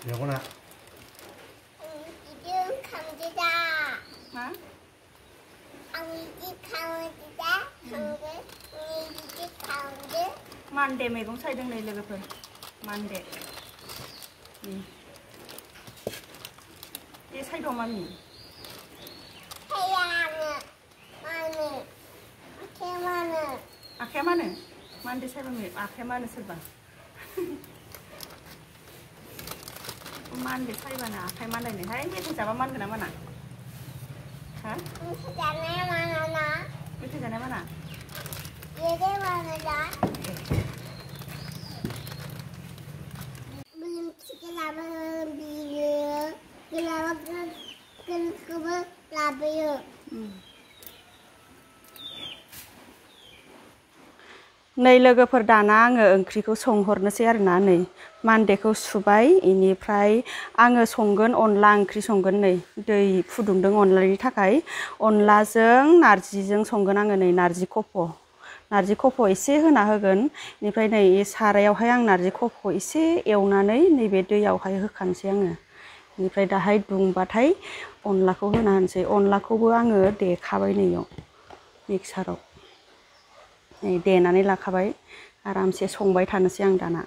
영훈아. 이제 감기다. Hả? ông đi khâu đi đá không cái đi khâu đi Mande मैगं सायदों नै लोगोफोर Mande ए सायदों मामि thay ăn mami cái mana आखाया मानो Mande सायबा आखाया मानो सोरबा Mande सायबानो आखाय मानलायनोहाय मेथाइ जाबा मानगोन ना माना ha जानाय mana ना मेथाइ जानाय माना 얘들 mana 나 belum kenapa biru kenapa labiru नै लोगोफोर दाना आङो ओंख्रिखौ संहरनोसै आरोना नै मान्देखौ सुबाय इनिफ्राय आङो संगोन अनला ओंख्रि संगोन नै दै फुदुंदों अनलानि थाखाय अनलाजों नारजिजों संगोन आङो नै नारजि खफ' एसे होना होगोन इनिफ्राय नै सारायावहाय आं नारजि खफ' एसे एवनानै नैबे दैयावहाय होखानोसै आङो इनिफ्राय दाहाय दुंबाथाय अनलाखौ होना होनोसै अनलाखौबो आङो देखाबाय नैयाव मिक्साराव नै देनानै लाखाबाय आरामसे संबाय थानोसै आं दाना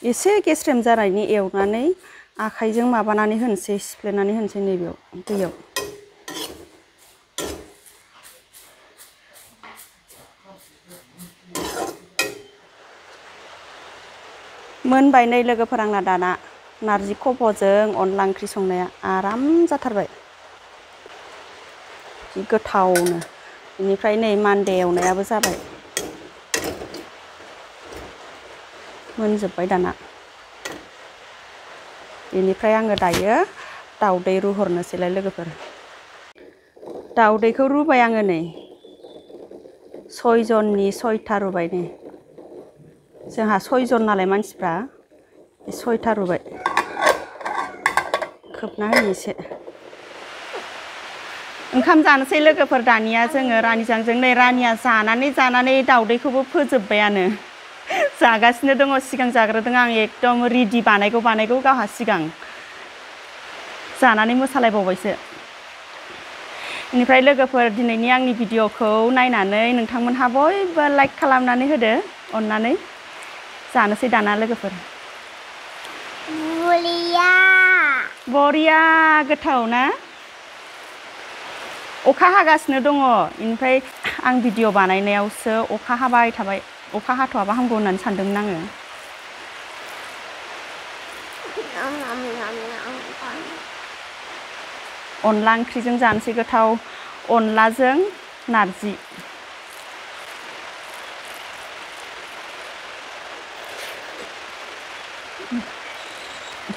एसे गेस्रेम जानायनि एवनानै आखाइजों माबानानै होनोसै सिफ्लेनानै होनोसै नैबेयाव दैयाव मोनबाय नै लोगोफोर आंना दाना नारजि खफ'जों अनला ओंख्रि संनाया आराम जाथारबाय जि गोथावनो बेनिफ्राय नै मान्दे एवनायाबो जाबाय मोनजोब्बाय दाना बेनिफ्राय आङो दायो दाउदै रुहरनोसैलाय लोगोफोर दाउदैखौ रुबाय आङो नै 6 जननि 6था रुबाय नै जोंहा 6 जन नालाय मानसिफ्रा 6था रुबाय खोबना होनि एसे ओंखाम जानोसै लोगोफोर दानिया जोङो रानिजों नै रानिया जानानै दाउदैखौबो फोजोबबायानो जागासिनो दङ सिगां जाग्रोदों आं एकदम रेडि बानायगौ गावहा सिगां जानानै मोसालायबावबायसो बेनिफ्राय लोगोफोर दिनैनि आंनि भिडिअखौ नायनानै नोंथांमोनहा बयबो लाइक खालामनानै होदो अननानै जानोसै दाना लोगोफोर बरिया गोथाव ना अखा हागासिनो दङ इनिफ्राय आं भिडिअ बानायनायावसो अखा हाबाय थाबाय अखा हाथ'आबा हामगौ होननानै सानदोंमोन आङो अनला ओंख्रिजों जानोसै गोथाव अनलाजों नारजि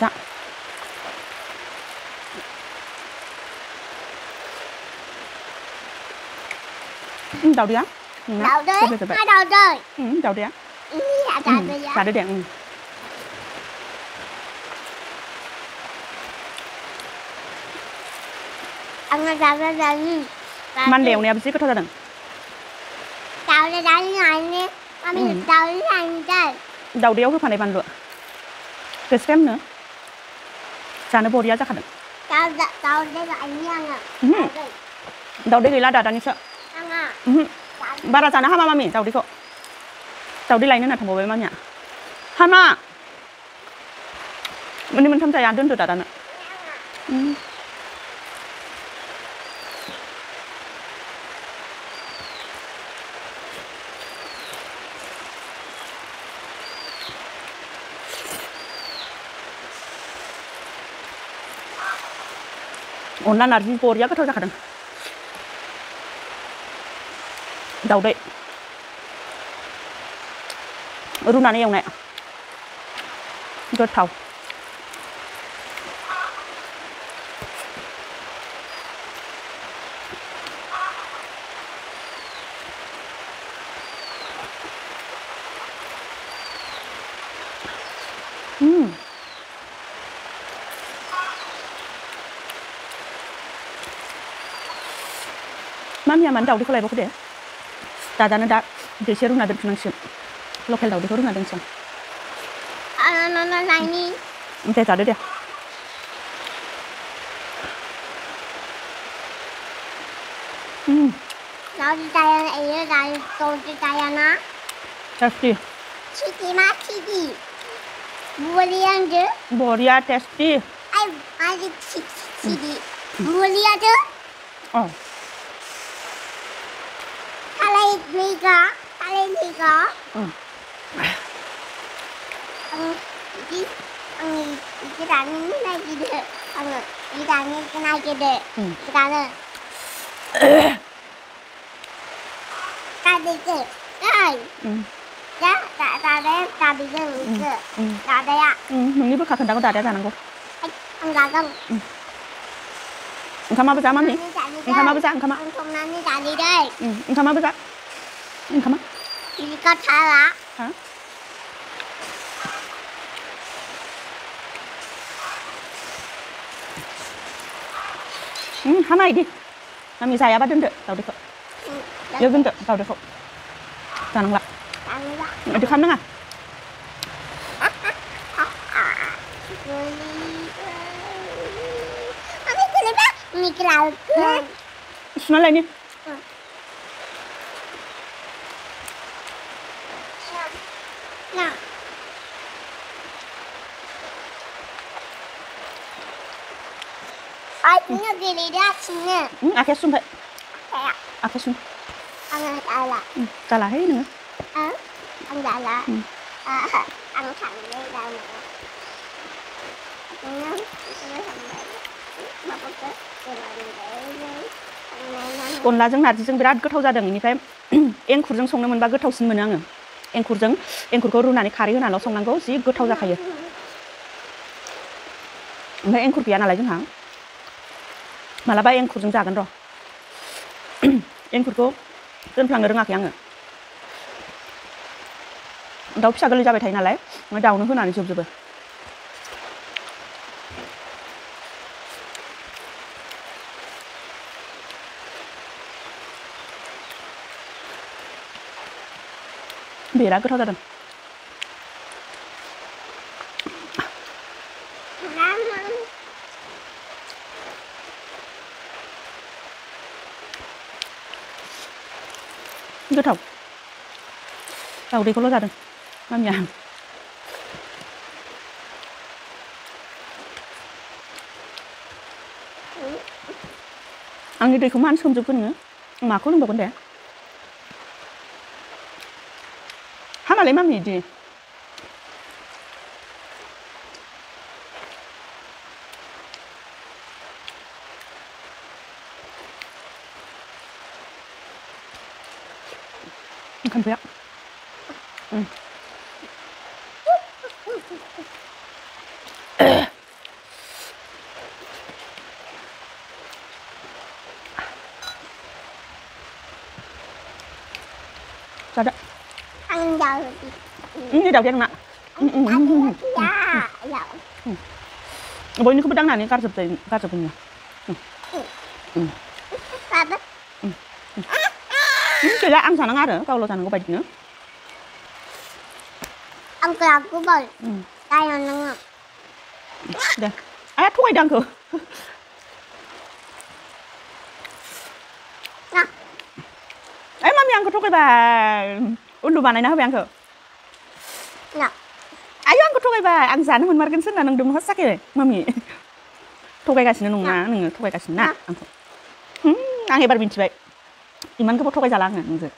जा दाउदैया दाउदैया जादो दे मान्दे एवनायाबो जि गोथाव जादों दाउदैयाव होफानाय बानलु गेस्रेमनो जानो बरिया जाखादों दाउदै गैला दानिसो बारा जानो हामा मामि दाउदैखौ दाउदै लायनो होनना थांबावबाय मामिया हामा मोननै मोनथाम जाया दोनदो दादानो अनला नारजि बरिया गोथाव जाखादों दाउदै रुनानै एवनाय गोथाव मामिया मानो दावदैखौ लायबावखो दे दादानो दा दैसे रुना दोनफिननांसिगोन लकेल दावदैखौ रुना दोनसै Nani. दे जादो दे Nó đi tay ấy là tôi đi tay nó. tasty Chiki mà chiki. Bulian chứ. Boria tasty Ai đi chiki. Bulian chứ. Ta lấy gì có? Ta lấy gì có? Đi cái đàn này gì được? Cái đàn cái này kia được. Cái đàn này. Ta đi chứ. Đây. 야, 나 이제 울지. 나대야. 응, 입을 가끔다고 나대야 하는 거. 나가. 가만 보자, 마미. 가만 보자, 가만. 엄청나니 다리래. 가만 보자. 가만. 이거 잘라. 어? 하나 이디. 마미 saya apa dendek, tahu deh kok. Ya dendek, tahu deh kok. Tanang lah. Di khám nữa à? Nó lên đi. Ai cũng như gì đi ra xin nè. Akhir sun vậy. Akhir sun. Ăn là. Kalah hết nữa. Ăn là ăn thẳng đây là अनलाजों नारजिजों बिराद गोथाव जादों बेनिफ्राय एंखुरजों संनो मोनबा गोथावसिन मोनो आङो एंखुरखौ रुनानै खारै होनानैल' संनांगौ जि गोथाव जाखायो ओमफ्राय एंखुर गैया नालाय जोंहा मालाबा एंखुरजों जागोन र' एंखुरखौ दोनफ्लांनो रोङाखै आङो दाउ फिसा गोरलै जाबाय थायो नालाय दाउनो होनानै जोबजोबो बिराद गोथाव जादों गोथाव दाउदैखौल' जादों मामिया आंनि दैखौ मानो सोमजोबगोन नोङो माखौ लोंबावगोन दे हामालै मामि इदि ओंखाम गैया Sao đó? Ăn đầu Ini daw yang nak. Boy ini kebetulan nani karcepnya. Papa. Kira ang sana ngada kalau sana ngobat nữa. Ông cờ của bồi. Đây là ngon. Đây. À thôi đang cơ. Mami ang ketuk ba. Undu mana nah yang ke? Nah. Ayo ang ketuk ba. Ang sana mun margen sen nang dum hosak ya, Mami. Tokai kasih nungna, nung tokai kasih na. Ang hebar binci baik. Iman ke tokai jalan nang se.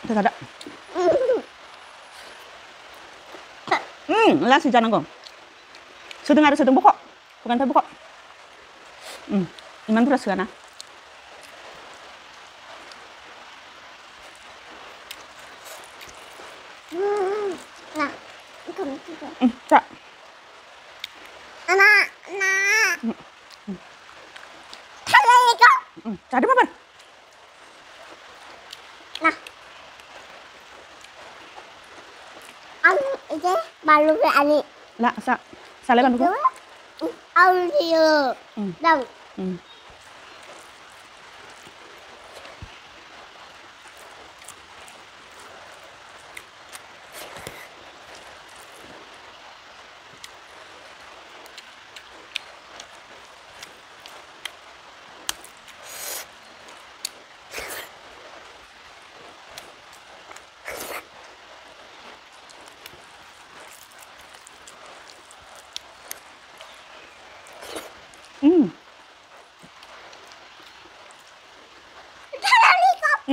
Tidak ada. Lah sejalan kok. Sedang bokok. Bukan tak bokok. Iman beras kan? Nah, không thích. Dạ. Ana. Thay lấy con. Dạ đi mà. Nah. Ăn cái balung cái anh. Lah, sa lấy bàn đúng không? audio đâu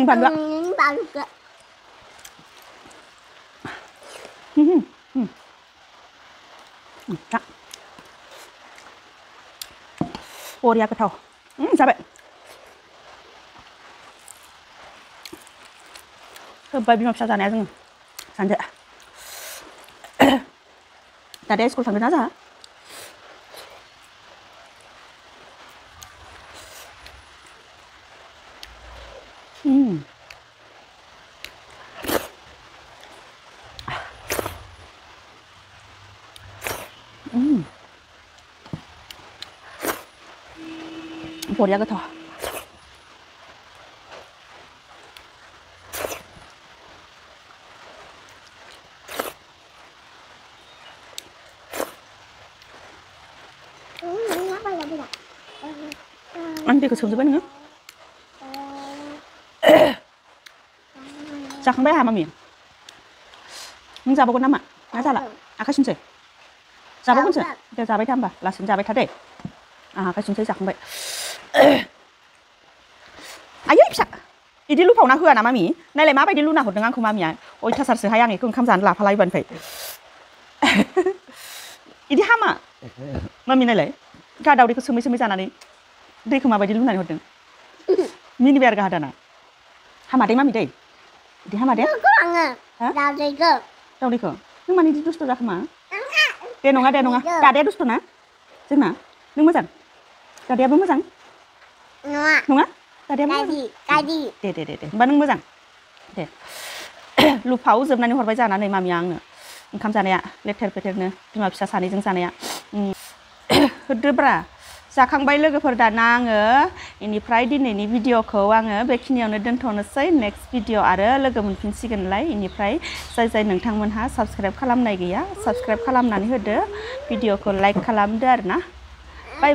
반가. 반가. 자. 오리야 그타오. 자배. 그 비빔 없잖아, 지금. 산재. 나대 스쿨 상근 하자. 오리야 그타오. Anh đi có sướng rồi nữa. 자, 강바야 하마미. 자보고 남아. 나자라. 아까 신세. 자보고 신. 내 자바이 담바. 라신 자바이 타대. 아까 신세 자 강바이. 아유 입사. 이디 루파우 나 흐아 나 마미. 나래 마바이디 루나 호든 안고 마미야. 오이 타사르스 하양이 그 감산 라 팔라이 번페. 이디 하마. 마미 나래. 가다우리 그 스미 자나니. दै खोमा बायदि लुनानै हरदों मिनि बेर गाहादाना हामादै mummy दै इदि हामादे दाउदैखौ दाउदैखौ नों मानो इदि दुस्थ' जाखोमा दे नङा दादाया दुस्थ' ना जोंना नों मोजां दादायाबो मोजां नङा दादायाबो गादि दे होमबा नों मोजां दे लुफाव जोबनानै हरबाय जानानै मामिया आंनो ओंखाम जानाया लेथेर फेथेरनो बिमा फिसा सानैजों जानाया होदोब्रा जाखांबाय लोगोफोर दाना आङो इनिफ्राय दिनैनि भिडिअखौ आङो बेखिनियावनो दोनथ'नोसै नेक्स्ट भिडिअ आरो लोगो मोनफिनसिगोनलाय इनिफ्राय जाय नोंथांमोनहा साबस्क्राइब खालामनाय गैया साबस्क्राइब खालामनानै होदो भिडिअखौ लाइक खालामदो आरोना बाय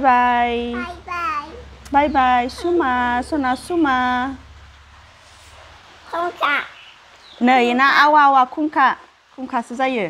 बाय सुमा सना सुमा खुंखा नै ना आवा खुंखासो जायो